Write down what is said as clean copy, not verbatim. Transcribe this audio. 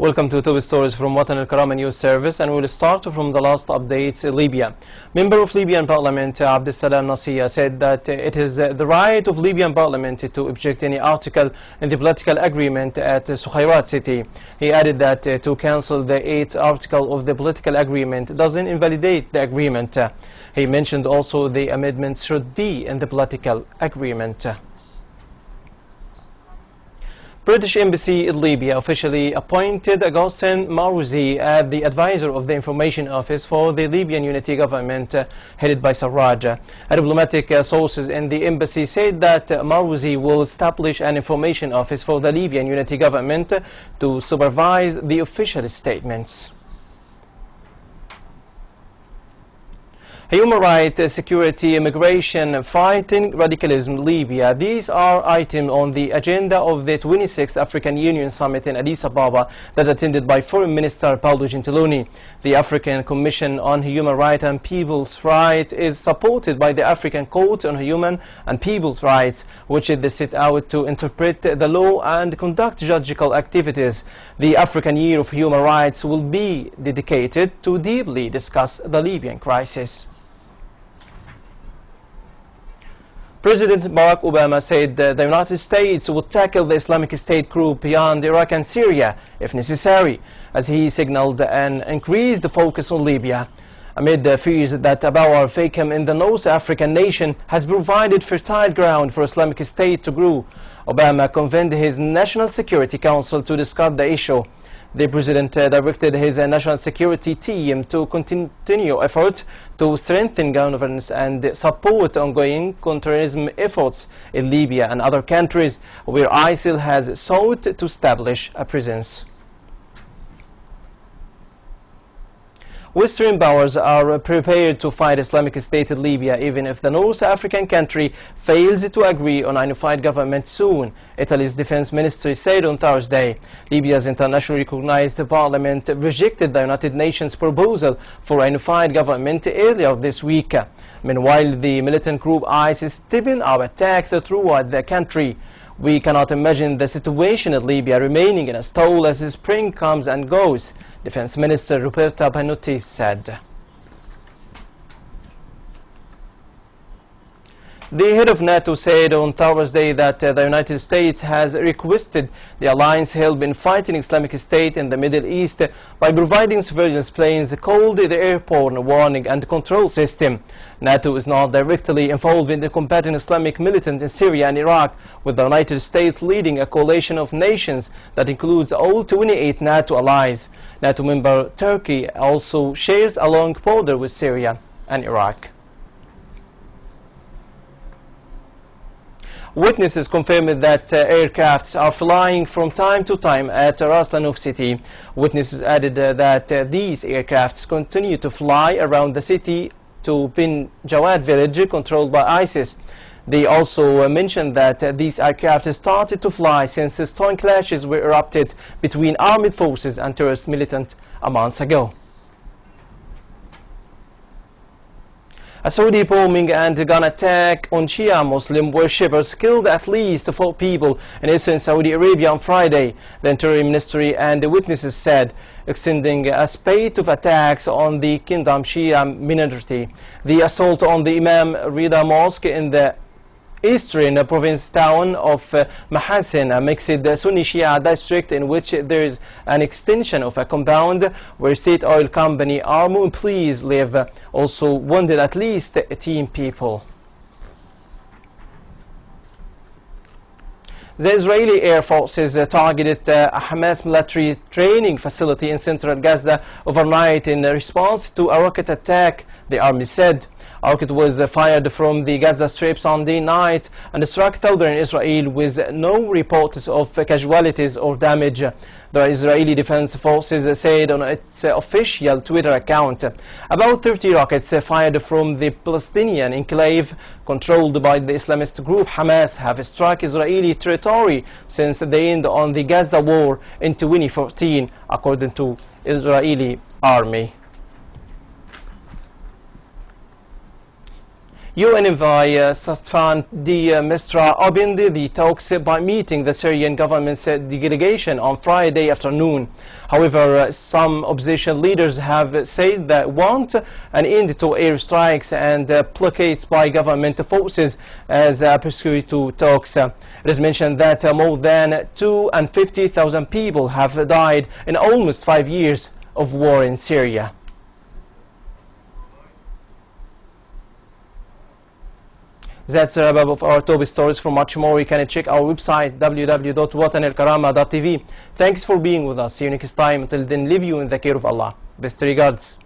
Welcome to top stories from الكرامة news service, and we'll start from the last updates in Libya. Member of Libyan Parliament Abdessalam Nasir said that it is the right of Libyan Parliament to object any article in the political agreement at Sukhairat city. He added that to cancel the 8th article of the political agreement doesn't invalidate the agreement. He mentioned also the amendments should be in the political agreement. British Embassy in Libya officially appointed Agustin Marouzi as the advisor of the Information Office for the Libyan Unity Government headed by Sarraj. Diplomatic sources in the embassy said that Marouzi will establish an information office for the Libyan Unity Government to supervise the official statements. Human rights, security, immigration, fighting radicalism, Libya. These are items on the agenda of the 26th African Union Summit in Addis Ababa that attended by Foreign Minister Paolo Gentiloni. The African Commission on Human Rights and People's Rights is supported by the African Court on Human and People's Rights, which is set out to interpret the law and conduct judicial activities. The African Year of Human Rights will be dedicated to deeply discuss the Libyan crisis. President Barack Obama said the United States would tackle the Islamic State group beyond Iraq and Syria if necessary, as he signaled an increased focus on Libya. Amid fears that a power vacuum in the North African nation has provided fertile ground for Islamic State to grow, Obama convened his National Security Council to discuss the issue. The President directed his national security team to continue efforts to strengthen governance and support ongoing counterterrorism efforts in Libya and other countries where ISIL has sought to establish a presence. Western powers are prepared to fight Islamic State in Libya even if the North African country fails to agree on a unified government soon, Italy's defense ministry said on Thursday. Libya's internationally recognized parliament rejected the United Nations proposal for a unified government earlier this week. Meanwhile, the militant group ISIS is stepping up attacks throughout the country. We cannot imagine the situation in Libya remaining in a stall as spring comes and goes, Defense Minister Roberta Panotti said. The head of NATO said on Thursday that the United States has requested the alliance help in fighting Islamic State in the Middle East by providing surveillance planes called the Airborne Warning and Control System. NATO is not directly involved in the combating Islamic militants in Syria and Iraq, with the United States leading a coalition of nations that includes all 28 NATO allies. NATO member Turkey also shares a long border with Syria and Iraq. Witnesses confirmed that aircrafts are flying from time to time at Ras Lanuf city. Witnesses added that these aircrafts continue to fly around the city to Bin Jawad village controlled by ISIS. They also mentioned that these aircraft started to fly since storm clashes were erupted between armed forces and terrorist militants a month ago. A Saudi bombing and gun attack on Shia Muslim worshippers killed at least 4 people in eastern Saudi Arabia on Friday, the Interior Ministry and the witnesses said, extending a spate of attacks on the kingdom Shia minority. The assault on the Imam Rida Mosque in the eastern province town of Mahasin, a mixed Sunni Shia district in which there is an extension of a compound where state oil company Armo employees live, also wounded at least 18 people. The Israeli Air Forces targeted a Hamas military training facility in central Gaza overnight in response to a rocket attack, the army said. A rocket was fired from the Gaza Strip Sunday night and struck southern Israel with no reports of casualties or damage. The Israeli Defense Forces said on its official Twitter account. About 30 rockets fired from the Palestinian enclave controlled by the Islamist group Hamas have struck Israeli territory since the end of the Gaza war in 2014, according to Israeli army. UN envoy Staffan de Mistura opened the talks by meeting the Syrian government's delegation on Friday afternoon. However, some opposition leaders have said that want an end to airstrikes and blockades by government forces as a pursuit to talks. It is mentioned that more than 250,000 people have died in almost 5 years of war in Syria. That's a wrap of our top stories. For much more, you can check our website www.watanelkarama.tv. Thanks for being with us. See you next time. Until then, leave you in the care of Allah. Best regards.